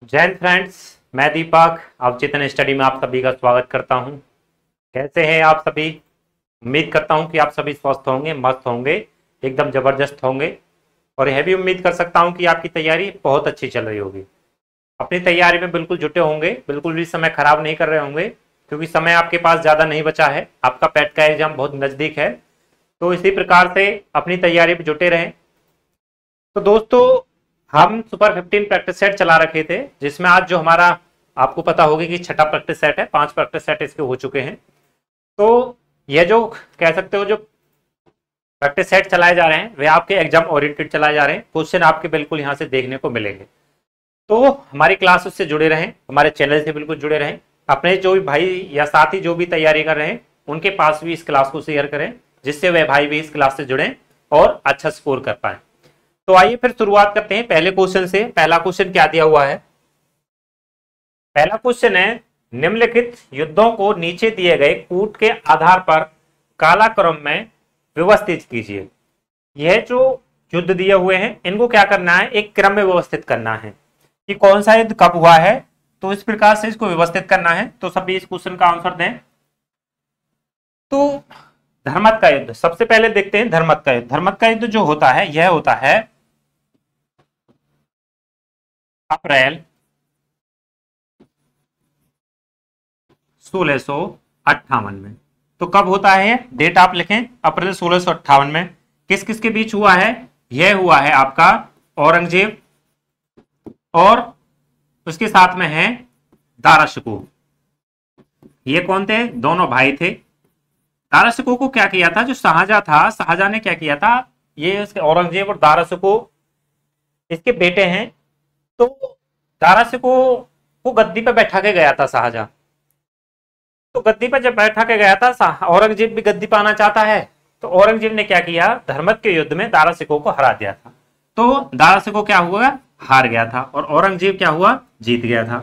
जय हिंद फ्रेंड्स। मैं दीपक अवचेतन स्टडी में आप सभी का स्वागत करता हूं। कैसे हैं आप सभी? उम्मीद करता हूं कि आप सभी स्वस्थ होंगे, मस्त होंगे, एकदम जबरदस्त होंगे। और यह भी उम्मीद कर सकता हूं कि आपकी तैयारी बहुत अच्छी चल रही होगी। अपनी तैयारी में बिल्कुल जुटे होंगे, बिल्कुल भी समय खराब नहीं कर रहे होंगे, क्योंकि समय आपके पास ज़्यादा नहीं बचा है। आपका पैट का एग्जाम बहुत नज़दीक है, तो इसी प्रकार से अपनी तैयारी में जुटे रहें। तो दोस्तों, हम सुपर 15 प्रैक्टिस सेट चला रखे थे, जिसमें आज जो हमारा आपको पता होगा कि छठा प्रैक्टिस सेट है। 5 प्रैक्टिस सेट इसके हो चुके हैं। तो यह जो कह सकते हो जो प्रैक्टिस सेट चलाए जा रहे हैं वे आपके एग्जाम ओरिएंटेड चलाए जा रहे हैं। क्वेश्चन आपके बिल्कुल यहाँ से देखने को मिलेंगे। तो हमारी क्लास से जुड़े रहें, हमारे चैनल से बिल्कुल जुड़े रहें। अपने जो भी भाई या साथी जो भी तैयारी कर रहे हैं उनके पास भी इस क्लास को शेयर करें, जिससे वह भाई भी इस क्लास से जुड़ें और अच्छा स्कोर कर पाए। तो आइए फिर शुरुआत करते हैं पहले क्वेश्चन से। पहला क्वेश्चन क्या दिया हुआ है? पहला क्वेश्चन है, निम्नलिखित युद्धों को नीचे दिए गए कूट के आधार पर कालाक्रम में व्यवस्थित कीजिए। यह जो युद्ध दिए हुए हैं इनको क्या करना है, एक क्रम में व्यवस्थित करना है कि कौन सा युद्ध कब हुआ है। तो इस प्रकार से इसको व्यवस्थित करना है। तो सभी इस क्वेश्चन का आंसर दें। तो धर्मत का युद्ध सबसे पहले देखते हैं। धर्मत का युद्ध, धर्मत का युद्ध जो होता है यह होता है अप्रैल 1658 में। तो कब होता है? डेट आप लिखें, अप्रैल 1658 में। किस किस के बीच हुआ है? यह हुआ है आपका औरंगजेब और उसके साथ में है दारा शिकोह। ये कौन थे? दोनों भाई थे। दारा शिकोह को क्या किया था, जो शाहजहां था, शाहजहां ने क्या किया था, ये औरंगजेब और दारा शिकोह इसके बेटे हैं। तो दारा शिकोह को गद्दी पे बैठा के गया था शाहजहां। तो गद्दी पे जब बैठा के गया था, औरंगजेब भी गद्दी पाना चाहता है। तो औरंगजेब ने क्या किया, धर्मत के युद्ध में दारा शिकोह को हरा दिया था। तो दारा शिकोह क्या हुआ, हार गया था, और औरंगजेब क्या हुआ, जीत गया था।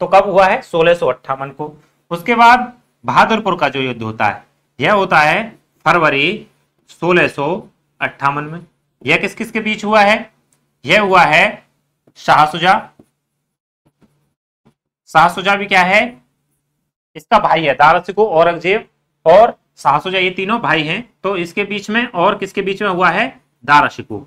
तो कब हुआ है? 1658 को। उसके बाद बहादुरपुर का जो युद्ध होता है यह होता है फरवरी 1658 में। यह किस किस के बीच हुआ है? यह हुआ है शाह शुजा। शाह शुजा भी क्या है, इसका भाई है। दारा शिकोह, औरंगजेब और शाह शुजा, ये तीनों भाई हैं। तो इसके बीच में और किसके बीच में हुआ है? दारा शिकोह।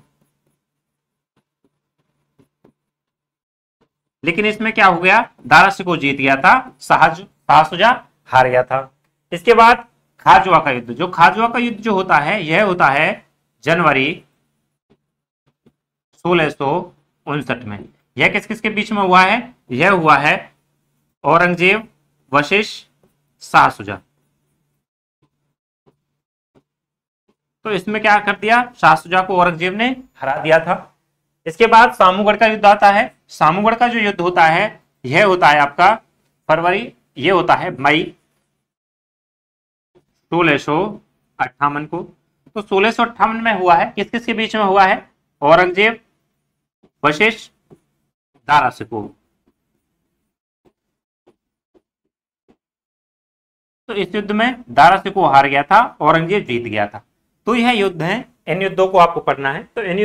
लेकिन इसमें क्या हो गया, दारा शिकोह जीत गया था, शाह शुजा हार गया था। इसके बाद खाजवा का युद्ध, जो खाजवा का युद्ध जो होता है यह होता है जनवरी 1659 में। यह किस किस के बीच में हुआ है? यह हुआ है औरंगजेब, वशिष्ठ, शाह शुजा। तो इसमें क्या कर दिया, शाह शुजा को औरंगजेब ने हरा दिया था। इसके बाद सामूगढ़ का युद्ध आता है। सामूगढ़ का जो युद्ध होता है यह होता है आपका फरवरी, यह होता है मई 1658 को। तो 1658 में हुआ है, किस किस के बीच में हुआ है? औरंगजेब, वशिष्ठ, दारा शिकोह। तो इस युद्ध में दारा शिकोह हार गया था, औरंगजेब जीत गया था। तो यह युद्ध है, इन युद्धों को आपको पढ़ना है। तो इन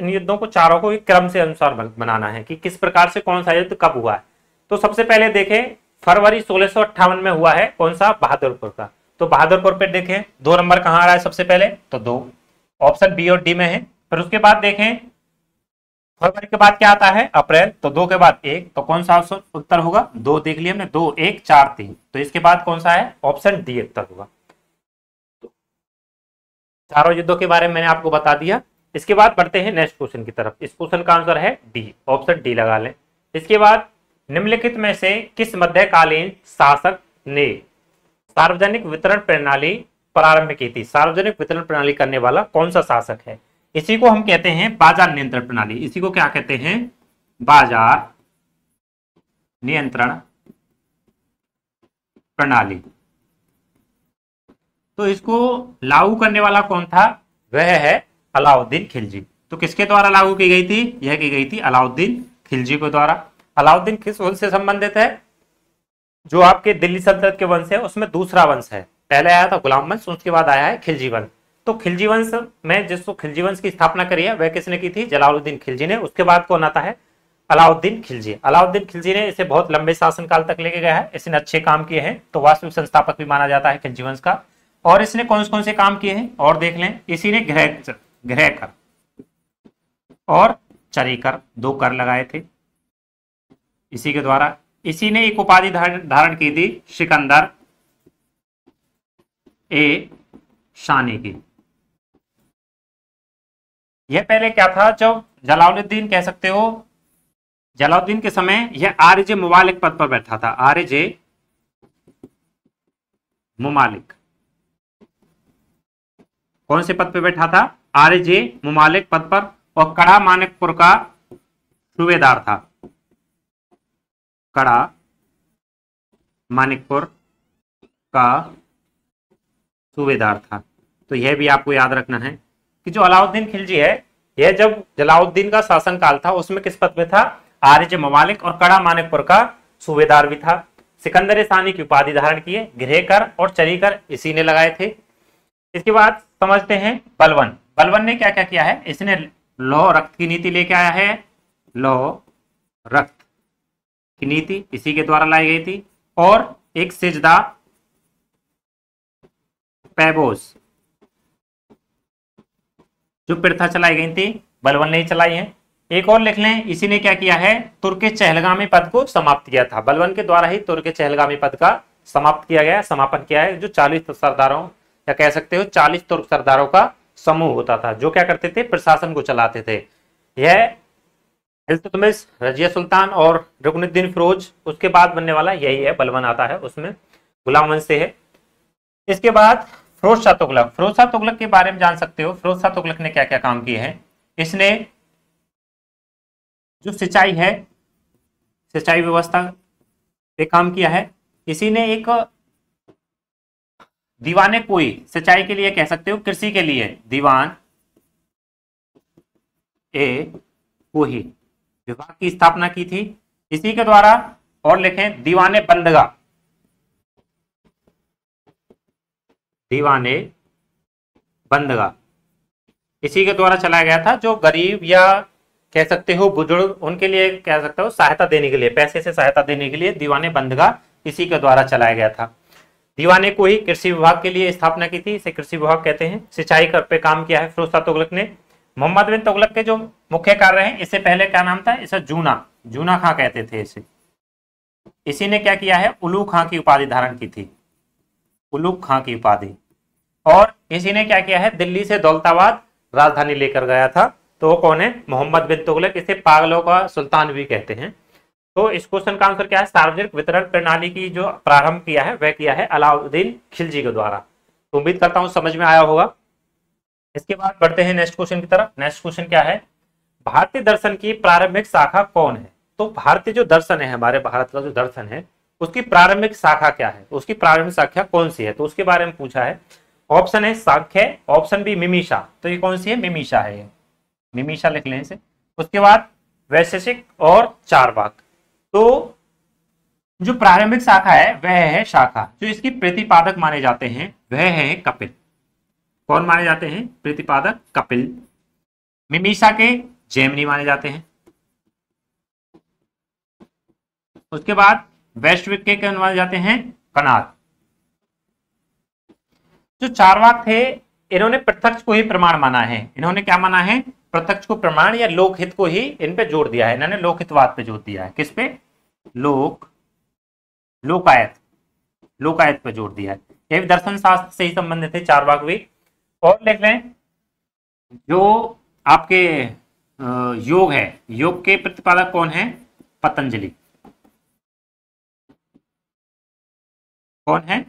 युद्धों को चारों को एक क्रम से अनुसार बनाना है कि किस प्रकार से कौन सा युद्ध कब हुआ है। तो सबसे पहले देखें, फरवरी 1658 में हुआ है कौन सा? बहादुरपुर का। तो बहादुरपुर पे देखें 2 नंबर कहां आ रहा है सबसे पहले? तो 2, ऑप्शन बी और डी में है। फिर उसके बाद देखें फरवरी के बाद क्या आता है? अप्रैल। तो 2 के बाद 1, तो कौन सा उत्तर होगा? 2 देख लिया हमने, 2 1 4 3। तो इसके बाद कौन सा है? ऑप्शन डी उत्तर होगा। चारों युद्धों के बारे में मैंने आपको बता दिया। इसके बाद बढ़ते हैं नेक्स्ट क्वेश्चन की तरफ। इस क्वेश्चन का आंसर है डी, ऑप्शन डी लगा लें। इसके बाद निम्नलिखित में से किस मध्यकालीन शासक ने सार्वजनिक वितरण प्रणाली प्रारंभ की थी? सार्वजनिक वितरण प्रणाली करने वाला कौन सा शासक है? इसी को हम कहते हैं बाजार नियंत्रण प्रणाली। इसी को क्या कहते हैं? बाजार नियंत्रण प्रणाली। तो इसको लागू करने वाला कौन था? वह है अलाउद्दीन खिलजी। तो किसके द्वारा लागू की गई थी? यह की गई थी अलाउद्दीन खिलजी के द्वारा। अलाउद्दीन किस वंश से संबंधित है? जो आपके दिल्ली सल्तनत के वंश है उसमें दूसरा वंश है। पहले आया था गुलाम वंश, उसके बाद आया है खिलजी वंश। तो खिलजी वंश में जिसको खिलजी वंश की स्थापना करी है वह किसने की थी? जलालुद्दीन खिलजी ने। उसके बाद कौन आता है? अलाउद्दीन खिलजी। अलाउद्दीन खिलजी ने इसे बहुत लंबे शासनकाल तक लेके गया है, इसने अच्छे काम किए हैं, तो वास्तविक संस्थापक भी माना जाता है खिलजी वंश का। और इसने कौन कौन से काम किए हैं और देख लें। इसी ने गृह कर और चरी कर, 2 कर लगाए थे इसी के द्वारा। इसी ने एक उपाधि धारण की थी सिकंदर ए शानी की। यह पहले क्या था, जब जलालुद्दीन कह सकते हो, जलालुद्दीन के समय यह आरजे मुमालिक पद पर बैठा था। आरजे मुमालिक कौन से पद पर बैठा था, आरजे मुमालिक पद पर, और कड़ा मानिकपुर का सूबेदार था। कड़ा मानिकपुर का सूबेदार था। तो यह भी आपको याद रखना है कि जो अलाउद्दीन खिलजी है, यह जब जलालुद्दीन का शासनकाल था उसमें किस पद पे था, आरजे ममालिक और कड़ा मानिकपुर का सूबेदार भी था। सिकंदर सानी की उपाधि धारण की है, गृह कर और चरी कर इसी ने लगाए थे। इसके बाद समझते हैं बलबन। बलबन ने क्या क्या किया है, इसने लौह रक्त की नीति लेके आया है। लौह रक्त की नीति इसी के द्वारा लाई गई थी। और एक सिजदा पैबोस जो प्रथा चलाई गई थी, बलबन ने ही चलाई है। एक और लिख लें, इसी ने क्या किया है, तुर्क चहलगामी पद को समाप्त किया था। बलबन के द्वारा ही तुर्क चहलगामी पद का समाप्त किया गया, समापन किया है। जो 40 सरदारों या कह सकते हो 40 तुर्क सरदारों का समूह होता था, जो क्या करते थे, प्रशासन को चलाते थे। यह इल्तुतमिश, रजिया सुल्तान और रुकनुद्दीन फिरोज, उसके बाद बनने वाला यही है, बलबन आता है, उसमें गुलाम वंश से है। इसके बाद फिरोज शाह तुगलक। फिरोज शाह तुगलक के बारे में जान सकते हो, फिरोज शाह तुगलक ने क्या क्या काम किए हैं। इसने जो सिंचाई है, सिंचाई व्यवस्था पे काम किया है। इसी ने एक दीवाने कोई, सिंचाई के लिए कह सकते हो, कृषि के लिए दीवान ए कोही विभाग की स्थापना की थी इसी के द्वारा। और लिखें दीवाने बंदगा, दीवाने बंदगा इसी के द्वारा चलाया गया था। जो गरीब या कह सकते हो बुजुर्ग, उनके लिए कह सकते हो सहायता देने के लिए, पैसे से सहायता देने के लिए दीवाने बंदगा इसी के द्वारा चलाया गया था। दीवाने को ही कृषि विभाग के लिए स्थापना की थी, इसे कृषि विभाग कहते हैं। सिंचाई पे काम किया है फिरोज शाह तुगलक ने। मोहम्मद बिन तुगलक के जो मुख्य कार्य हैं, इससे पहले क्या नाम था, इसे जूना खां कहते थे इसे। इसी ने क्या किया है, उलूग खां की उपाधि धारण की थी, उलूग खां की उपाधि। और इसी ने क्या किया है, दिल्ली से दौलताबाद राजधानी लेकर गया था। तो वो कौन है, मोहम्मद बिन तुगलक। इसे पागलों का सुल्तान भी कहते हैं। तो इस क्वेश्चन का आंसर क्या है, सार्वजनिक वितरण प्रणाली की जो प्रारंभ किया है वह किया है अलाउद्दीन खिलजी के द्वारा। तो उम्मीद करता हूं समझ में आया होगा। इसके बाद बढ़ते हैं नेक्स्ट क्वेश्चन की तरफ। नेक्स्ट क्वेश्चन क्या है, भारतीय दर्शन की प्रारंभिक शाखा कौन है। तो भारतीय जो दर्शन है, हमारे भारत का जो दर्शन है, उसकी प्रारंभिक शाखा क्या है, उसकी प्रारंभिक शाखा कौन सी है, तो उसके बारे में पूछा है। ऑप्शन है सांख्य, ऑप्शन बी मीमांसा। तो ये कौन सी है, मीमांसा है, ये मीमांसा लिख लें इसे। उसके बाद वैशेषिक और चारवाक। तो जो प्रारंभिक शाखा है वह है शाखा, जो इसकी प्रतिपादक माने जाते हैं वह है कपिल। कौन माने जाते हैं, प्रतिपादक कपिल। मीमांसा के जैमिनी माने जाते हैं। उसके बाद वैश्विक के कौन माने जाते हैं, कनाद। जो चारवाक थे, इन्होंने प्रत्यक्ष को ही प्रमाण माना है। इन्होंने क्या माना है, प्रत्यक्ष को प्रमाण या लोकहित को ही इन पे जोर दिया है। इन्होंने लोकहितवाद पे जोर दिया है। किस पे, लोकायत पे जोर दिया है। ये भी दर्शन शास्त्र से ही संबंधित है, चारवाक भी। और लिख लें, जो आपके योग है, योग के प्रतिपादक कौन है, पतंजलि। कौन है,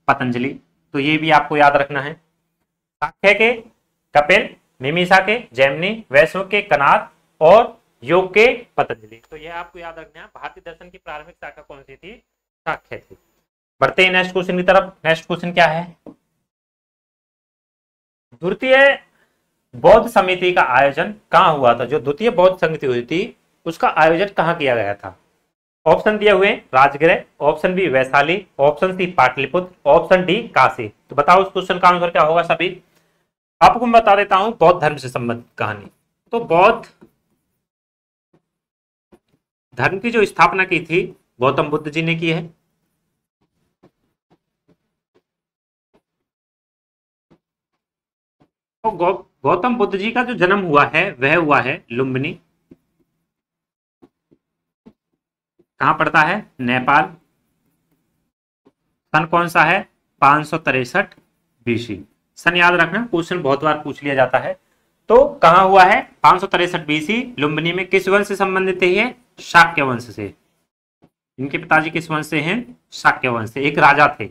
पतंजलि। तो ये भी आपको याद रखना है। सांख्य के कपिल, मीमांसा के जैमिनी, वैश्विक के कनाद और योग के पतंजलि। तो ये आपको याद रखना है। भारतीय दर्शन की प्रारंभिक शाखा कौन सी थी, सांख्य थी। बढ़ते हैं नेक्स्ट क्वेश्चन की तरफ। नेक्स्ट क्वेश्चन क्या है, द्वितीय बौद्ध समिति का आयोजन कहां हुआ था। जो द्वितीय बौद्ध समिति हुई थी उसका आयोजन कहां किया गया था। ऑप्शन दिए हुए Rajgriha, option B Vaishali, option C Pataliputra, option D Kashi. तो बताओ उस क्वेश्चन का आंसर क्या होगा। सभी आपको मैं बता देता हूं बौद्ध धर्म से संबंधित कहानी। तो बौद्ध धर्म की जो स्थापना की थी गौतम बुद्ध जी ने की है। तो गौतम बुद्ध जी का जो जन्म हुआ है वह हुआ है लुम्बिनी। कहां पड़ता है? नेपाल। सन कौन सा है? 563 बीसी। सन याद रखना, क्वेश्चन बहुत बार पूछ लिया जाता है। तो कहां हुआ है? 563 बीसी लुम्बिनी में। किस वंश से संबंधित है ये? शाक्य वंश से। इनके पिताजी किस वंश से हैं? शाक्य वंश से, एक राजा थे।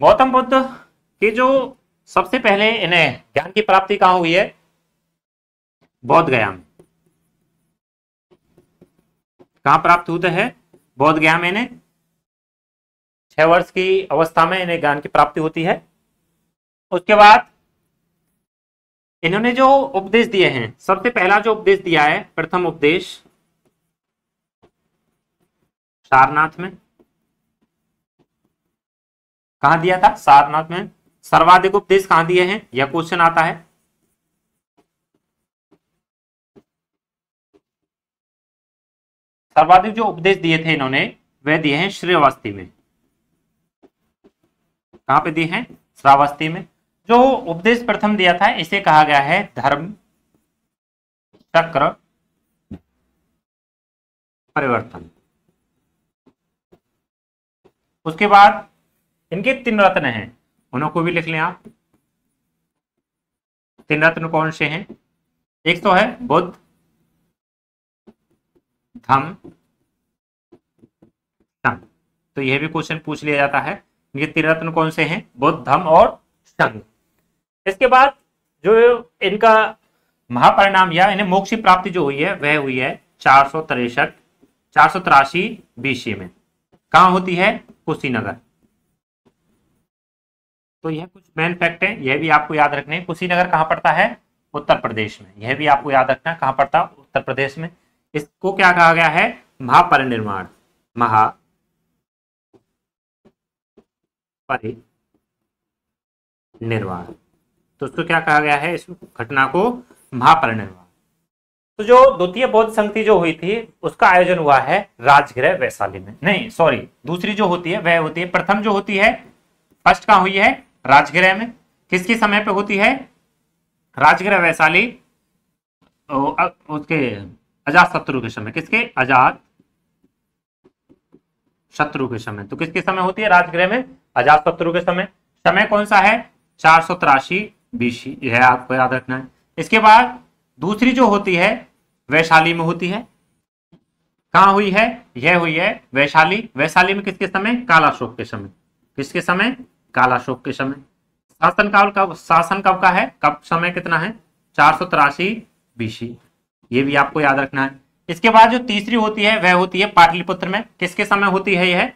गौतम बुद्ध के जो सबसे पहले इन्हें ज्ञान की प्राप्ति कहां हुई है? बौद्ध गया में। कहां प्राप्त होते हैं? बौद्ध गया में। इन्हें 6 वर्ष की अवस्था में इन्हें ज्ञान की प्राप्ति होती है। उसके बाद इन्होंने जो उपदेश दिए हैं, सबसे पहला जो उपदेश दिया है, प्रथम उपदेश सारनाथ में। कहां दिया था? सारनाथ में। सर्वाधिक उपदेश कहां दिए हैं? यह क्वेश्चन आता है। सर्वाधिक जो उपदेश दिए थे इन्होंने वह दिए हैं श्रावस्ती में। कहां पे दिए हैं? श्रावस्ती में। जो उपदेश प्रथम दिया था इसे कहा गया है धर्म चक्र परिवर्तन। उसके बाद इनके 3 रत्न हैं, उनको भी लिख लें आप। 3 रत्न कौन से हैं? एक तो है बुद्ध, धम्म, संघ। तो यह भी क्वेश्चन पूछ लिया जाता है, इनके 3 रत्न कौन से हैं? बुद्ध, धम्म और संघ। इसके बाद जो इनका महापरिणाम या इन्हें मोक्ष की प्राप्ति जो हुई है वह हुई है 483 बीसी में। कहां होती है? कुशीनगर। तो यह कुछ मेन फैक्ट है, यह भी आपको याद रखने हैं। कुशीनगर कहां पड़ता है? उत्तर प्रदेश में। यह भी आपको याद रखना है, कहां पड़ता है? उत्तर प्रदेश में। इसको क्या कहा गया है? महापरिनिर्वाण। महापरिनिर्वाण। तो उसको क्या कहा गया है? इस घटना को महापरिनिर्वाण। तो जो द्वितीय बौद्ध संगति जो हुई थी उसका आयोजन हुआ है राजगृह वैशाली में। नहीं सॉरी, दूसरी जो होती है वह होती है, प्रथम जो होती है फर्स्ट कहां हुई है? राजगृह में। किसके समय पे होती है? राजगृह वैशाली उसके अजात शत्रु के समय। किसके? अजात शत्रु के समय। तो किसके समय होती है राजगृह में? अजात शत्रु के समय। समय कौन सा है? 483 बीसी। यह आपको याद रखना है। इसके बाद दूसरी जो होती है वैशाली में होती है। कहां हुई है? यह हुई है वैशाली। वैशाली में किसके समय? कालाशोक के समय। किसके समय? कालाशोक के समय। शासन कब का है? कब समय कितना है? 483 बीसी। ये भी आपको याद रखना है। इसके बाद जो तीसरी होती है वह होती है पाटलिपुत्र में। किसके समय होती है? यह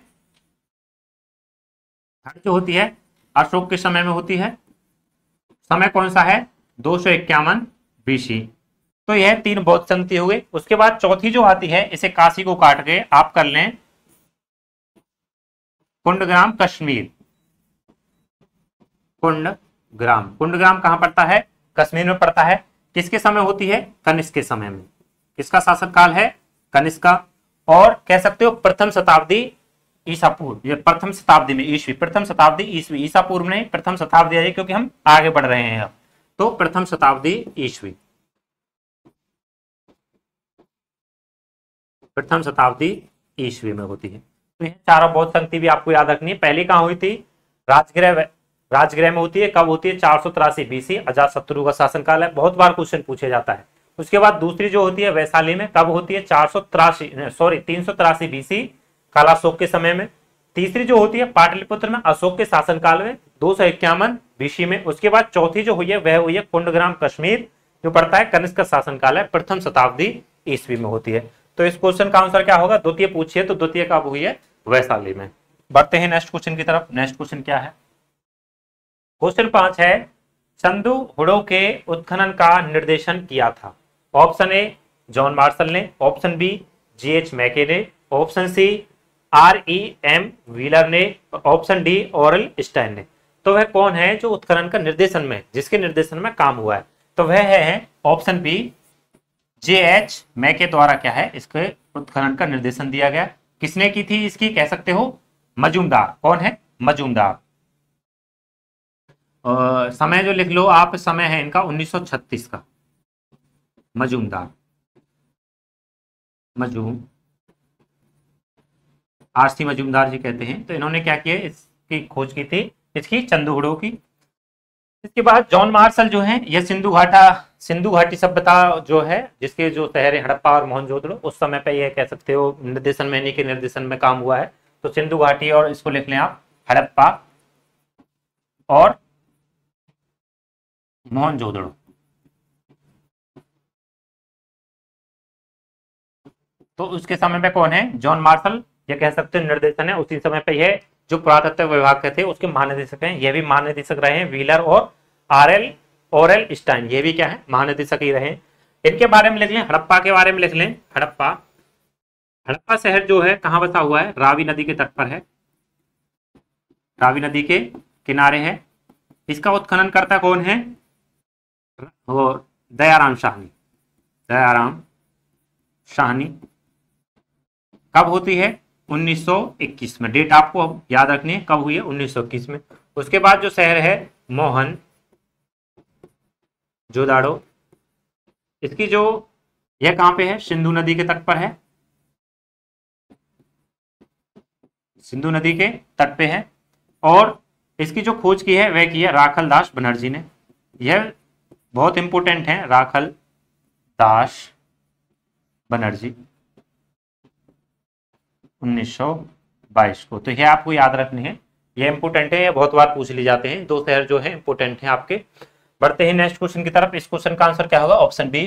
जो होती है अशोक के समय में होती है। समय कौन सा है? 251 बीसी। तो यह 3 बौद्ध संगति हुए। उसके बाद चौथी जो आती है, इसे काशी को काट के आप कर लें कुंडग्राम कश्मीर। कुंडग्राम कहां पड़ता है? कश्मीर में पड़ता है। किसके समय होती है? कनिष्क के समय में। किसका शासनकाल है? कनिष्क का। और कह सकते हो प्रथम शताब्दी ईसा पूर्व। ये प्रथम शताब्दी में ईस्वी, प्रथम शताब्दी ईस्वी, ईसा पूर्व नहीं, प्रथम शताब्दी है क्योंकि हम आगे बढ़ रहे हैं अब। तो प्रथम शताब्दी ईस्वी, प्रथम शताब्दी ईस्वी में होती है। तो ये चारों बौद्ध संगति भी आपको याद रखनी है। पहली कहां हुई थी? राजगृह में होती है। कब होती है? 483 बीसी। अजात शत्रु का शासनकाल है, बहुत बार क्वेश्चन पूछे जाता है। उसके बाद दूसरी जो होती है वैशाली में। कब होती है? 383 बीसी, कालाशोक के समय में। तीसरी जो होती है पाटलिपुत्र में, अशोक के शासनकाल में, 251 बीसी में। उसके बाद चौथी जो हुई है वह हुई है कुंडग्राम कश्मीर, जो पड़ता है कनिष्क का शासनकाल है, प्रथम शताब्दी ईस्वी में होती है। तो इस क्वेश्चन का आंसर क्या होगा? द्वितीय पूछिए तो द्वितीय कब हुई है? वैशाली में। बढ़ते हैं नेक्स्ट क्वेश्चन की तरफ। नेक्स्ट क्वेश्चन क्या है? क्वेश्चन 5 है, चंदू हुडो के उत्खनन का निर्देशन किया था। ऑप्शन ए जॉन मार्शल ने, ऑप्शन बी GH मैके ने, ऑप्शन सी REM व्हीलर ने, ऑप्शन डी ऑरल स्टैन ने। तो वह कौन है जो उत्खनन का निर्देशन में, जिसके निर्देशन में काम हुआ है? तो वह है ऑप्शन बी JH मैके द्वारा क्या है इसके उत्खनन का निर्देशन दिया गया। किसने की थी इसकी, कह सकते हो मजूमदार। कौन है, मजूमदार। समय जो लिख लो आप, समय है इनका 1936 का। मजूमदार, आरसी मजूमदार जी कहते हैं। तो इन्होंने क्या किया, इसकी खोज की थी, इसकी चंदूगढ़ों की। इसके बाद जॉन मार्शल जो है, यह सिंधु घाटी सभ्यता जो है, जिसके जो शहर है हड़प्पा और मोहनजोदड़ो, उस समय पे ये कह सकते हो निर्देशन में, इन्हीं के निर्देशन में काम हुआ है। तो सिंधु घाटी, और इसको लिख लें आप हड़प्पा और मोहनजोदड़ो। तो उसके समय पे कौन है, जॉन मार्शल, ये कह सकते हैं निर्देशन है। उसी समय पे ये जो पुरातत्व विभाग के थे उसके महानिदेशक हैं, ये भी महानिदेशक रहे हैं, व्हीलर और ऑरेल स्टाइन, ये भी क्या है, महानिदेशक ही रहे। इनके बारे में लिख लें, हड़प्पा के बारे में लिख लें। हड़प्पा शहर जो है कहाँ बसा हुआ है, रावी नदी के तट पर है, रावी नदी के किनारे है। इसका उत्खनन करता कौन है, वो दयाराम शाहनी। कब होती है, 1921 में। डेट आपको याद रखनी है, कब हुई है, 1921 में। उसके बाद जो शहर है मोहन जोदाड़ो, इसकी जो, यह कहां पे है, सिंधु नदी के तट पर है, सिंधु नदी के तट पे है। और इसकी जो खोज की है वह की है राखल दास बनर्जी ने। यह बहुत इंपोर्टेंट है, राखल दास बनर्जी, 1922 को। तो यह आपको याद रखनी है, ये इंपोर्टेंट है, ये बहुत बार पूछ ली जाते हैं। दो शहर जो है इंपोर्टेंट है आपके। बढ़ते हैं नेक्स्ट क्वेश्चन की तरफ। इस क्वेश्चन का आंसर क्या होगा, ऑप्शन बी।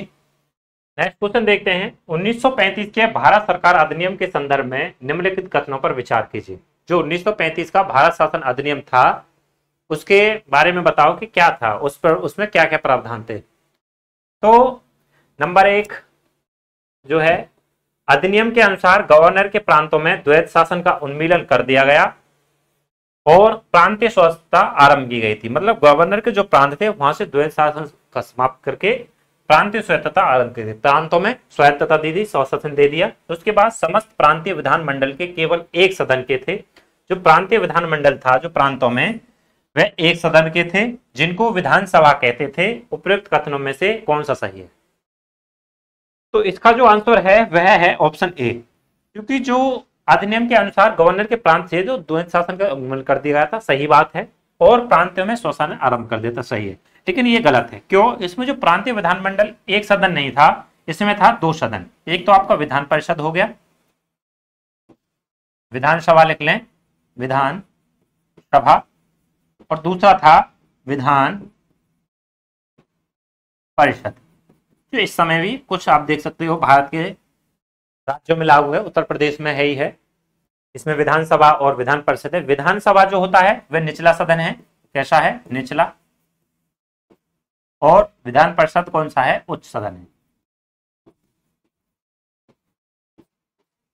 नेक्स्ट क्वेश्चन देखते हैं। 1935 के भारत सरकार अधिनियम के संदर्भ में निम्नलिखित कथनों पर विचार कीजिए। जो 1935 का भारत शासन अधिनियम था, उसके बारे में बताओ कि क्या था, उस पर, उसमें क्या क्या प्रावधान थे। तो नंबर 1 जो है, अधिनियम के अनुसार गवर्नर के प्रांतों में द्वैत शासन का उन्मूलन कर दिया गया और प्रांतीय स्वायत्तता आरंभ की गई थी। मतलब गवर्नर के जो प्रांत थे वहां से द्वैत शासन का समाप्त करके प्रांतीय स्वायत्तता आरंभ की थी। प्रांतों में स्वायत्तता दे दी, स्वशासन दे दिया। उसके बाद समस्त प्रांतीय विधानमंडल के केवल एक सदन के थे। जो प्रांतीय विधानमंडल था जो प्रांतों में, वह एक सदन के थे, जिनको विधानसभा कहते थे। उपर्युक्त कथनों में से कौन सा सही है। तो इसका जो आंसर है वह है ऑप्शन ए, क्योंकि जो अधिनियम के अनुसार गवर्नर के प्रांत से जो द्वैत शासन का उन्मूलन कर दिया गया था, सही बात है, और प्रांतों में स्वशासन आरंभ कर देता, सही है। लेकिन ये गलत है। क्यों, इसमें जो प्रांतीय विधानमंडल एक सदन नहीं था, इसमें था 2 सदन। एक तो आपका विधान परिषद हो गया, विधानसभा लिख लें, विधान सभा, और दूसरा था विधान परिषद। जो इस समय भी कुछ आप देख सकते हो भारत के राज्यों में लागू है, उत्तर प्रदेश में है ही है। इसमें विधानसभा और विधान परिषद है। विधानसभा जो होता है वह निचला सदन है, कैसा है, निचला। और विधान परिषद कौन सा है, उच्च सदन है।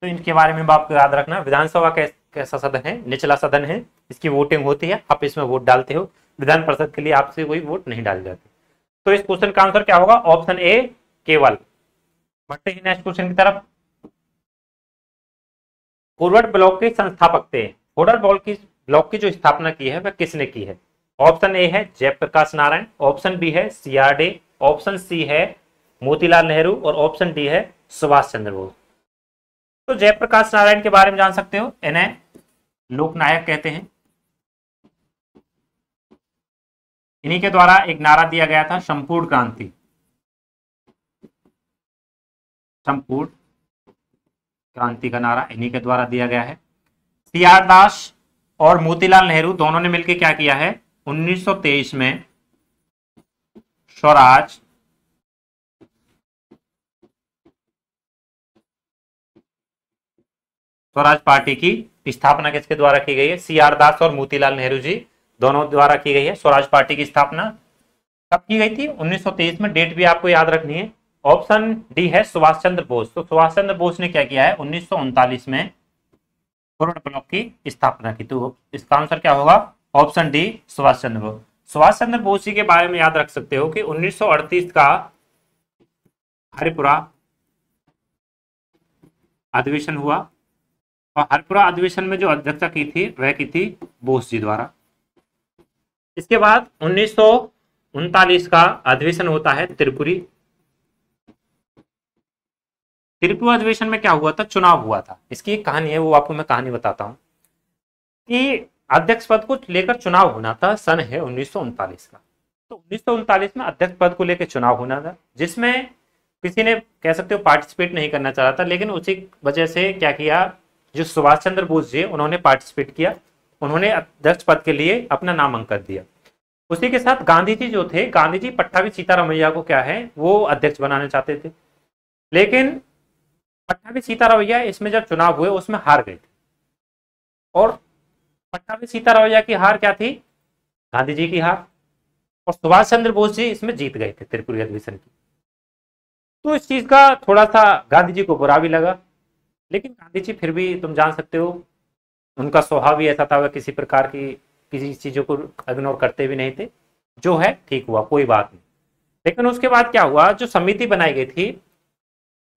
तो इनके बारे में आपको याद रखना। विधानसभा कैसा सदन है, निचला सदन है, इसकी वोटिंग होती है, आप इसमें वोट डालते हो। विधान परिषद के लिए आपसे कोई वोट नहीं डाली जाती। तो इस क्वेश्चन का आंसर क्या होगा, ऑप्शन ए केवल। बढ़ते हैं नेक्स्ट क्वेश्चन की तरफ। फॉरवर्ड ब्लॉक के संस्थापक थे। फॉरवर्ड ब्लॉक की जो स्थापना की है वह किसने की है। ऑप्शन ए है जयप्रकाश नारायण, ऑप्शन बी है CR डे, ऑप्शन सी है मोतीलाल नेहरू, और ऑप्शन डी है सुभाष चंद्र बोस। तो जयप्रकाश नारायण के बारे में जान सकते हो, इन्हें लोकनायक कहते हैं। इन्हीं के द्वारा एक नारा दिया गया था, संपूर्ण क्रांति, संपूर्ण क्रांति का नारा इन्हीं के द्वारा दिया गया है। CR दास और मोतीलाल नेहरू दोनों ने मिलकर क्या किया है, 1923 में स्वराज पार्टी की स्थापना किसके द्वारा की गई है, CR दास और मोतीलाल नेहरू जी दोनों द्वारा की गई है। स्वराज पार्टी की स्थापना कब की गई थी, 1923 में। डेट भी आपको याद रखनी है। ऑप्शन डी है सुभाष चंद्र बोस। तो सुभाष चंद्र बोस ने क्या किया है, 1939 में फॉरवर्ड ब्लॉक की स्थापना की। तो इसका आंसर क्या होगा, ऑप्शन डी सुभाष चंद्र बोस। सुभाष चंद्र बोस जी के बारे में याद रख सकते हो कि 1938 का हरिपुरा अधिवेशन हुआ और हरपुरा अधिवेशन में जो अध्यक्षता की थी वह की थी बोस जी द्वारा। इसके बाद 1939 का अधिवेशन होता है त्रिपुरी। त्रिपुरा अधिवेशन में क्या हुआ था, चुनाव हुआ था। इसकी एक कहानी है, वो आपको मैं कहानी बताता हूं कि अध्यक्ष पद को लेकर चुनाव होना था। सन है 1939 का। तो 1939 में अध्यक्ष पद को लेकर चुनाव होना था, जिसमें किसी ने कह सकते हो पार्टिसिपेट नहीं करना चाह रहा था, लेकिन उसी वजह से क्या किया, जो सुभाष चंद्र बोस जी उन्होंने पार्टिसिपेट किया। उन्होंने अध्यक्ष पद के लिए अपना नामांकन दिया। उसी के साथ गांधी जी जो थे, गांधी जी पट्टाभी सीतारामैया को क्या है वो अध्यक्ष बनाना चाहते थे, लेकिन पट्टाभी सीतारामैया इसमें जब चुनाव हुए उसमें हार गए थे। और पट्टाभी सीतारामैया की हार क्या थी, गांधी जी की हार, और सुभाष चंद्र बोस जी इसमें जीत गए थे त्रिपुरी अधिवेशन की। तो इस चीज का थोड़ा सा गांधी जी को बुरा भी लगा, लेकिन गांधी जी फिर भी तुम जान सकते हो उनका स्वभाव भी ऐसा था, वह किसी प्रकार की किसी चीजों को इग्नोर करते भी नहीं थे। जो है ठीक हुआ, कोई बात नहीं। लेकिन उसके बाद क्या हुआ, जो समिति बनाई गई थी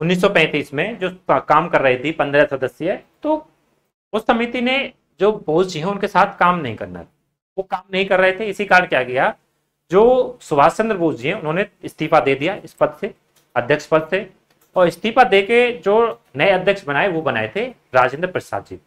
1935 में, जो काम कर रही थी 15 सदस्य, तो उस समिति ने जो बोस जी हैं उनके साथ काम नहीं करना, वो काम नहीं कर रहे थे। इसी कारण क्या किया, जो सुभाष चंद्र बोस जी हैं उन्होंने इस्तीफा दे दिया इस पद से, अध्यक्ष पद से। और इस्तीफा देके जो नए अध्यक्ष बनाए वो बनाए थे राजेंद्र प्रसाद जी।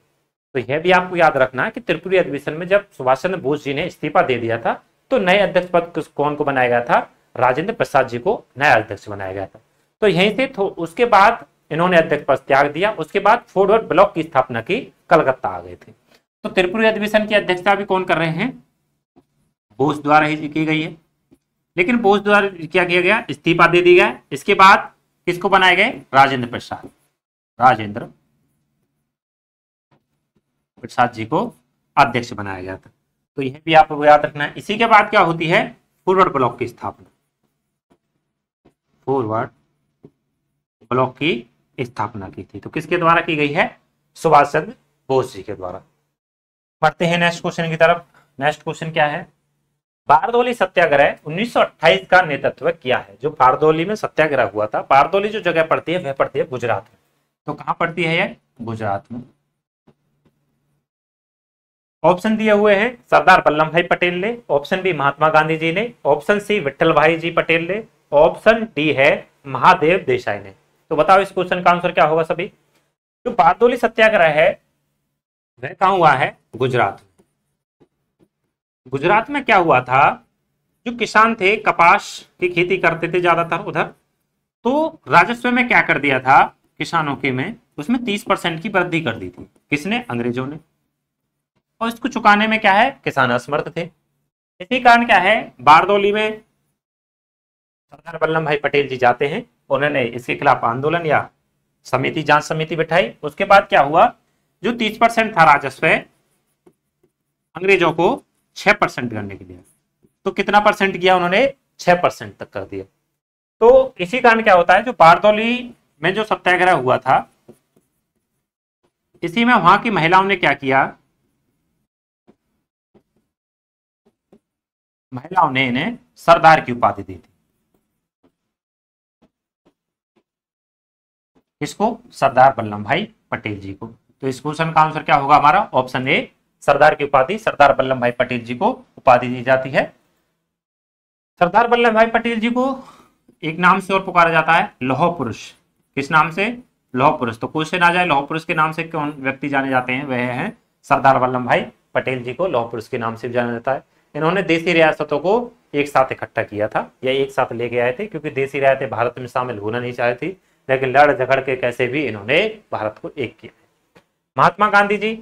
तो यह भी आपको याद रखना है कि त्रिपुरी अधिवेशन में जब सुभाष चंद्र बोस जी ने इस्तीफा दे दिया था, तो नए अध्यक्ष पद कौन को बनाया गया था, राजेंद्र प्रसाद जी को नया अध्यक्ष बनाया गया था। तो यहीं से उसके बाद इन्होंने अध्यक्ष पद त्याग दिया। उसके बाद फॉरवर्ड ब्लॉक की स्थापना की, कलकत्ता आ गए थे। तो त्रिपुरी अधिवेशन की अध्यक्षता भी कौन कर रहे हैं, बोस द्वारा ही की गई है। लेकिन बोस द्वारा क्या किया गया, इस्तीफा दे दिया गया। इसके बाद किसको बनाए गए, राजेंद्र प्रसाद, राजेंद्र प्रसाद जी को अध्यक्ष बनाया गया था। तो यह भी आपको याद रखना है। इसी के बाद क्या होती है, फॉरवर्ड ब्लॉक की स्थापना, फॉरवर्ड ब्लॉक की स्थापना की थी। तो किसके द्वारा की गई है, सुभाष चंद्र बोस जी के द्वारा। बढ़ते हैं नेक्स्ट क्वेश्चन की तरफ। नेक्स्ट क्वेश्चन क्या है, बारदोली सत्याग्रह 1928 का नेतृत्व किया है। जो बारदोली में सत्याग्रह हुआ था, बारदोली जो जगह पड़ती है वह पड़ती है गुजरात में। तो कहां पड़ती है यह, गुजरात में। ऑप्शन दिए हुए हैं, सरदार वल्लभ भाई पटेल ने, ऑप्शन बी महात्मा गांधी जी ने, ऑप्शन सी विठल भाई जी पटेल ने, ऑप्शन डी है महादेव देसाई ने। तो बताओ इस क्वेश्चन का आंसर क्या होगा सभी। जो बारदोली सत्याग्रह है वह कहां हुआ है, गुजरात में। गुजरात में क्या हुआ था, जो किसान थे कपास की खेती करते थे ज्यादातर उधर, तो राजस्व में क्या कर दिया था किसानों के में, उसमें 30% की वृद्धि कर दी थी। किसने, अंग्रेजों ने। और इसको चुकाने में क्या है, किसान असमर्थ थे। इसी कारण क्या है, बारदोली में सरदार वल्लभ भाई पटेल जी जाते हैं, उन्होंने इसके खिलाफ आंदोलन या समिति, जांच समिति बिठाई। उसके बाद क्या हुआ, जो 30% था राजस्व अंग्रेजों को 6% करने के लिए, तो कितना परसेंट किया उन्होंने, 6% तक कर दिया। तो इसी कारण क्या होता है, जो बारदोली में जो सत्याग्रह हुआ था, इसी में वहां की महिलाओं ने क्या किया, महिलाओं ने इन्हें सरदार की उपाधि दी थी। किसको, सरदार वल्लभ भाई पटेल जी को। तो इस क्वेश्चन का आंसर क्या होगा हमारा, ऑप्शन ए, सरदार की उपाधि सरदार वल्लभ भाई पटेल जी को उपाधि दी जाती है। सरदार वल्लभ भाई पटेल जी को एक नाम से और पुकारा जाता है, लौह पुरुष। किस नाम से, लौह पुरुष। तो क्वेश्चन आ जाए, लौह पुरुष के नाम से कौन व्यक्ति जाने जाते हैं, वह हैं सरदार वल्लभ भाई पटेल जी को लौह पुरुष के नाम से जाना जाता है। इन्होंने देसी रियासतों को एक साथ इकट्ठा किया था, या एक साथ लेके आए थे, क्योंकि देसी रियासतें भारत में शामिल होना नहीं चाहती थी, लेकिन लड़ झगड़ के कैसे भी इन्होंने भारत को एक किया। महात्मा गांधी जी,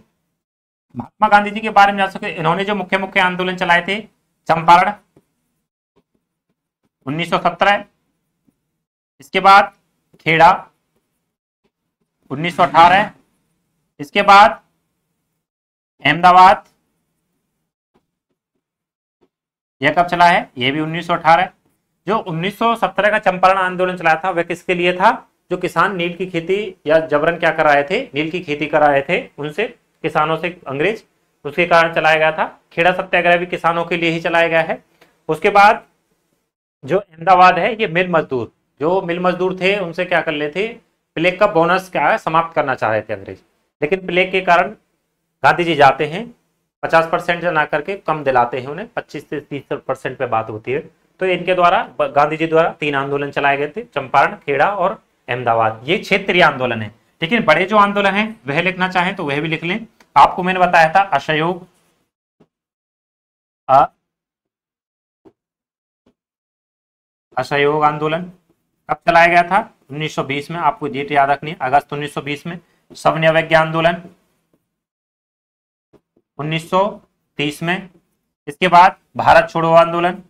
महात्मा गांधी जी के बारे में जान सकते, इन्होंने जो मुख्य मुख्य आंदोलन चलाए थे, चंपारण 1917, इसके बाद खेड़ा 1918, इसके बाद अहमदाबाद, यह कब चला है, यह भी 1918। जो 1917 का चंपारण आंदोलन चलाया था वह किसके लिए था, जो किसान नील की खेती या जबरन क्या कर रहे थे, नील की खेती कर रहे थे उनसे, किसानों से अंग्रेज, उसके कारण चलाया गया था। खेड़ा सत्याग्रह भी किसानों के लिए ही चलाया गया है। उसके बाद जो अहमदाबाद है, ये मिल मजदूर, जो मिल मजदूर थे उनसे क्या कर ले थे, प्लेग का बोनस क्या है, समाप्त करना चाह रहे थे अंग्रेज, लेकिन प्लेग के कारण गांधी जी जाते हैं, 50% ना करके कम दिलाते हैं उन्हें, 25 से 30% पे बात होती है। तो इनके द्वारा, गांधी जी द्वारा 3 आंदोलन चलाए गए थे, चंपारण, खेड़ा और अहमदाबाद। ये क्षेत्रीय आंदोलन है। लेकिन बड़े जो आंदोलन है वह लिखना चाहें तो वह भी लिख लें। आपको मैंने बताया था असहयोग असहयोग आंदोलन कब चलाया गया था, 1920 में। आपको डेट याद रखनी है, अगस्त 1920 में। सविनय अवज्ञा आंदोलन 1930 में। इसके बाद भारत छोड़ो आंदोलन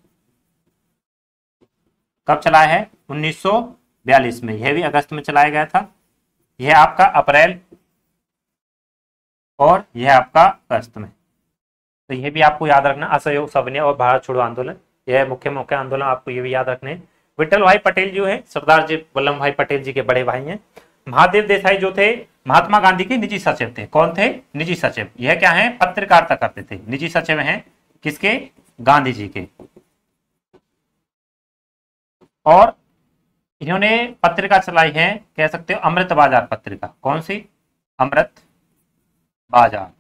कब चलाया है, 1942 में। यह भी अगस्त में चलाया गया था। यह आपका अप्रैल और यह आपका अगस्त में। तो यह भी आपको याद रखना, असहयोग, सविनय और भारत छोड़ो आंदोलन, यह मुख्य मुख्य आंदोलन आपको ये भी याद रखने हैं। विठल भाई पटेल जो है सरदार जी वल्लभ भाई पटेल जी के बड़े भाई हैं। महादेव देसाई जो थे महात्मा गांधी के निजी सचिव थे। कौन थे, निजी सचिव। यह क्या है, पत्रकारिता करते थे, निजी सचिव हैं किसके, गांधी जी के। और इन्होंने पत्रिका चलाई है, कह सकते हो अमृत बाजार पत्रिका। कौन सी, अमृत बाजार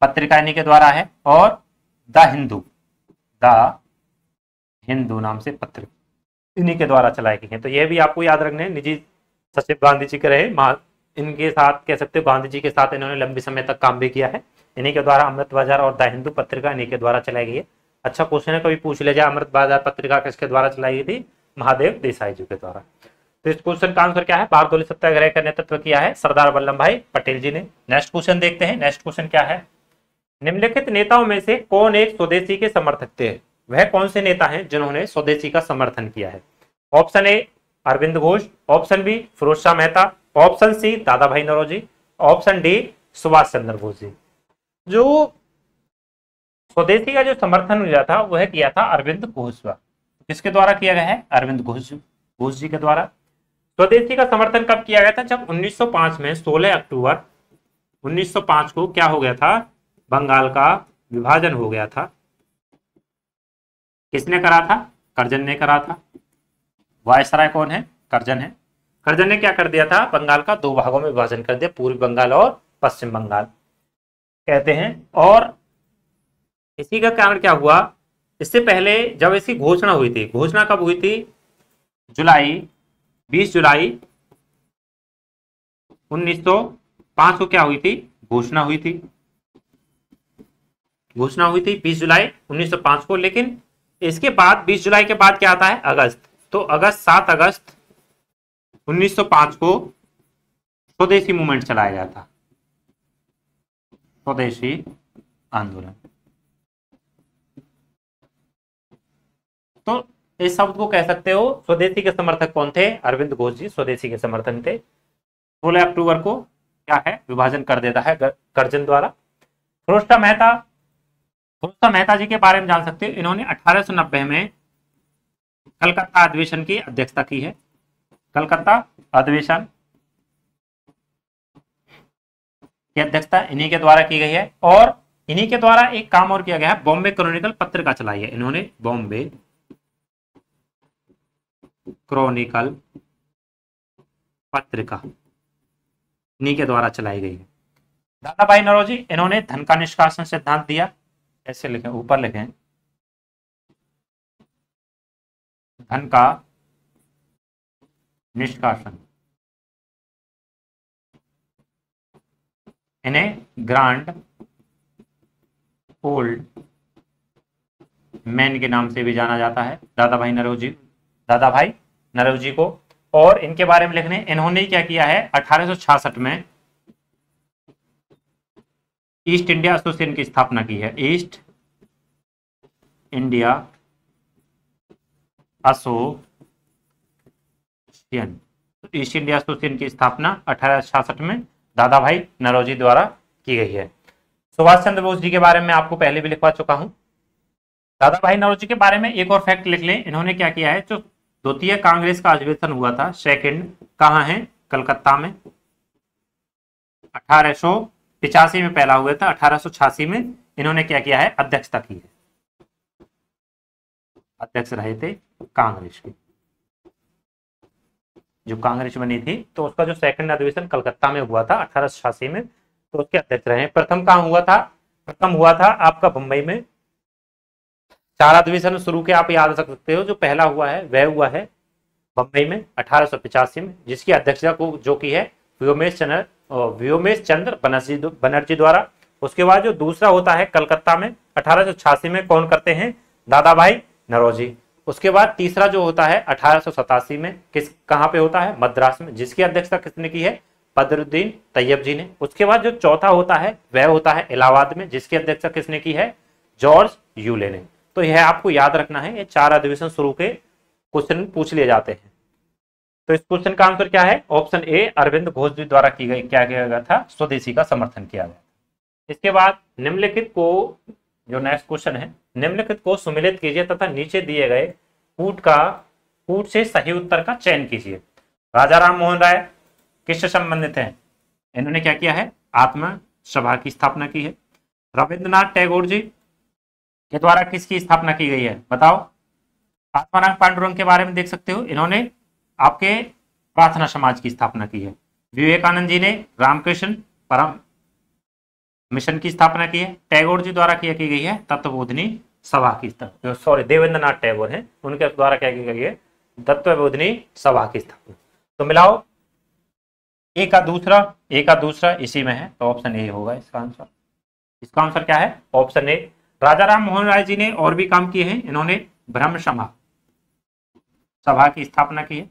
पत्रिका इन्हीं के द्वारा है। और द हिंदू नाम से पत्र इन्हीं के द्वारा चलाई गई है। तो यह भी आपको याद रखने हैं, निजी सचिव गांधी जी के रहे, इनके साथ कह सकते हो गांधी जी के साथ इन्होंने लंबे समय तक काम भी किया है। इन्हीं के द्वारा अमृत बाजार और द हिंदू पत्रिका इन्हीं के द्वारा चलाई गई है। अच्छा क्वेश्चन है, कभी पूछ ले जाए अमृत बाजार पत्रिका किसके द्वारा चलाई गई थी, महादेव देसाई जी के द्वारा। तो इस क्वेश्चन का आंसर क्या है, बारडोली सत्याग्रह का नेतृत्व किया है सरदार वल्लभ भाई पटेल जी ने। नेक्स्ट क्वेश्चन देखते हैं। नेक्स्ट क्वेश्चन क्या है, निम्नलिखित नेताओं में से कौन एक स्वदेशी के समर्थक थे। वह कौन से नेता हैं जिन्होंने स्वदेशी का समर्थन किया है। Option A Aurobindo Ghosh, option B Firoz Shah Mehta, option C Dadabhai Naoroji, option D Subhash Chandra Bose ji. जो स्वदेशी का जो समर्थन हुआ था वह किया था अरविंद घोष द्वारा। किसके द्वारा किया गया है, अरविंद घोष जी के द्वारा। स्वदेशी का समर्थन कब किया गया था, जब 1905 में 16 अक्टूबर 1905 को क्या हो गया था, बंगाल का विभाजन हो गया था। किसने करा था, कर्जन ने करा था। वायसराय कौन है, कर्जन है। कर्जन ने क्या कर दिया था, बंगाल का 2 भागों में विभाजन कर दिया, पूर्वी बंगाल और पश्चिम बंगाल कहते हैं। और इसी का कारण क्या हुआ, इससे पहले जब इसकी घोषणा हुई थी, घोषणा कब हुई थी, 20 जुलाई 1905 को क्या हुई थी, घोषणा हुई थी 20 जुलाई 1905 को। लेकिन इसके बाद 20 जुलाई के बाद क्या आता है, अगस्त। तो 7 अगस्त 1905 को स्वदेशी मूवमेंट चलाया गया था, स्वदेशी आंदोलन। तो इस शब्द को कह सकते हो, स्वदेशी के समर्थक कौन थे, अरविंद घोष जी स्वदेशी के समर्थन थे। 16 अक्टूबर को क्या है, विभाजन कर देता है कर्जन द्वारा। फिरोज शाह मेहता जी के बारे में जान सकते हो, इन्होंने 1890 में कलकत्ता अधिवेशन की अध्यक्षता की है। कलकत्ता अधिवेशन की अध्यक्षता इन्हीं के द्वारा की गई है। और इन्हीं के द्वारा एक काम और किया गया है, बॉम्बे क्रॉनिकल पत्रिका चलाई है इन्होंने, बॉम्बे क्रॉनिकल पत्रिका इन्हीं के द्वारा चलाई गई है। दादा भाई नौरोजी, इन्होंने धन का निष्कासन सिद्धांत दिया। ऐसे लिखें, ऊपर लिखें, धन का निष्कासन। इन्हें ग्रांड ओल्ड मैन के नाम से भी जाना जाता है, दादा भाई नौरोजी को। और इनके बारे में लिखने, इन्होंने क्या किया है, 1866 में ईस्ट इंडिया एसोसिएशन की स्थापना की है। East India association, east India association की स्थापना 1866 में दादा भाई नौरोजी द्वारा की गई है। सुभाष चंद्र बोस जी के बारे में आपको पहले भी लिखवा चुका हूं। दादा भाई नौरोजी के बारे में एक और फैक्ट लिख लें, इन्होंने क्या किया है, जो द्वितीय कांग्रेस का अधिवेशन हुआ था, सेकंड, कहां है, कलकत्ता में। 1885 में पहला हुआ था, 1886 में इन्होंने क्या किया है, अध्यक्षता की है, अध्यक्ष रहे थे कांग्रेस के। जो कांग्रेस बनी थी, तो उसका जो सेकंड अधिवेशन कलकत्ता में हुआ था 1886 में, तो उसके अध्यक्ष रहे। प्रथम कहाँ हुआ था? प्रथम हुआ था आपका मुंबई में। 4 अधिवेशन शुरू के आप याद रख सकते हो। जो पहला हुआ है वह हुआ है बम्बई में 1885 में, जिसकी अध्यक्षता को जो की है व्योमेश चंद्र बनर्जी द्वारा। उसके बाद जो दूसरा होता है कलकत्ता में 1886 में, कौन करते हैं? दादा भाई नौरोजी। उसके बाद तीसरा जो होता है 1887 में, कहां पे होता है? मद्रास में, जिसकी अध्यक्षता किसने की है? बदरुद्दीन तैयब जी ने। उसके बाद जो चौथा होता है वह होता है इलाहाबाद में, जिसकी अध्यक्षता किसने की है? जॉर्ज यूले ने। तो यह आपको याद रखना है, ये 4 अधिवेशन शुरू के क्वेश्चन पूछ लिए जाते हैं। तो इस क्वेश्चन का आंसर क्या है? ऑप्शन ए, अरविंद घोष जी द्वारा क्या किया गया था? स्वदेशी का समर्थन किया गया। इसके बाद निम्नलिखित को, जो नेक्स्ट क्वेश्चन है, निम्नलिखित को सुमेलित कीजिए तथा नीचे दिए गए कूट से सही उत्तर का चयन कीजिए। राजा राम मोहन राय किससे संबंधित है? इन्होंने क्या किया है? आत्मा सभा की स्थापना की है। रविंद्रनाथ टैगोर जी के द्वारा किसकी स्थापना की गई है? बताओ। आत्माराम पांडुरंग के बारे में देख सकते हो, इन्होंने आपके प्रार्थना समाज की स्थापना की है। विवेकानंद जी ने रामकृष्ण परम मिशन की स्थापना की है। टैगोर जी द्वारा क्या की गई है? तत्वबोधिनी सभा की स्थापना। सॉरी, देवेंद्रनाथ टैगोर हैं, उनके द्वारा क्या की गई है? तत्वबोधिनी सभा की स्थापना। तो मिलाओ, ए का दूसरा इसी में है, तो ऑप्शन ए होगा इसका आंसर। इसका आंसर क्या है? Option A. राजा राम मोहन राय जी ने और भी काम किए हैं। इन्होंने ब्रह्म सभा की स्थापना की है।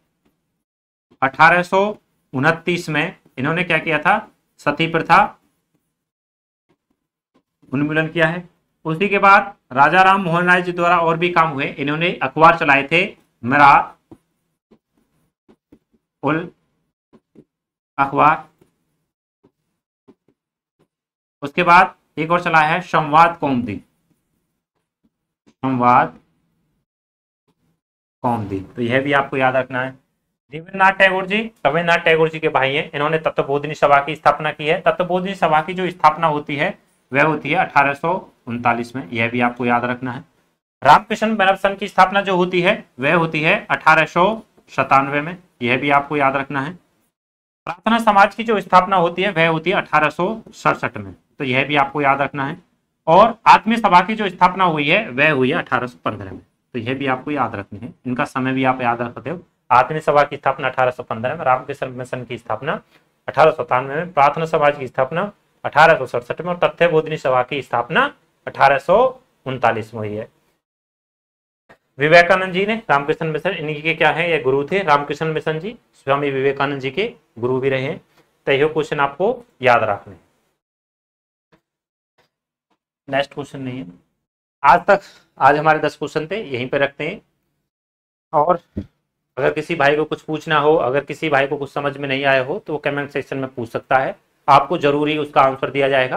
1829 में इन्होंने क्या किया था? सती प्रथा उन्मूलन किया है। उसी के बाद राजा राम मोहन राय जी द्वारा और भी काम हुए। इन्होंने अखबार चलाए थे, मेरा उल अखबार। उसके बाद एक और चलाया है संवाद कौमुदी। तो यह भी आपको याद रखना है। रविन्द्रनाथ टैगोर जी के भाई हैं। इन्होंने तत्वबोधिनी सभा की स्थापना की है। तत्वबोधिनी सभा की जो स्थापना होती है वह होती है 1839 में, यह भी आपको याद रखना है। रामकृष्ण मिशन की स्थापना जो होती है वह होती है 1897 में, यह भी आपको याद रखना है। प्रार्थना समाज की जो स्थापना होती है वह होती है 1867 में, तो यह भी आपको याद रखना है। और आत्मीय सभा की जो स्थापना हुई है वह हुई है 1815 में, तो यह भी आपको याद रखनी है। इनका समय भी आप याद रखते हो। आत्मीय सभा की स्थापना 1815 में, रामकृष्ण मिशन की स्थापना 1897 में, प्रार्थना समाज की स्थापना 1867 में, और तथ्यबोधिनी सभा की स्थापना 1839 में हुई है। विवेकानंद जी ने रामकृष्ण मिशन, इनके के क्या है? ये गुरु थे। रामकृष्ण मिशन जी स्वामी विवेकानंद जी के गुरु भी रहे हैं। तो यह क्वेश्चन आपको याद रखने। नेक्स्ट क्वेश्चन नहीं है। आज हमारे 10 क्वेश्चन थे, यहीं पे रखते हैं। और अगर किसी भाई को कुछ पूछना हो, अगर किसी भाई को कुछ समझ में नहीं आया हो, तो वो कमेंट सेक्शन में पूछ सकता है, आपको जरूरी उसका आंसर दिया जाएगा।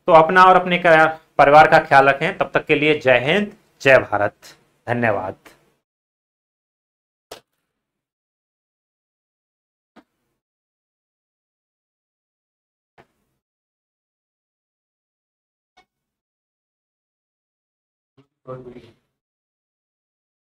तो अपना और अपने परिवार का ख्याल रखें। तब तक के लिए जय हिंद, जय भारत, धन्यवाद।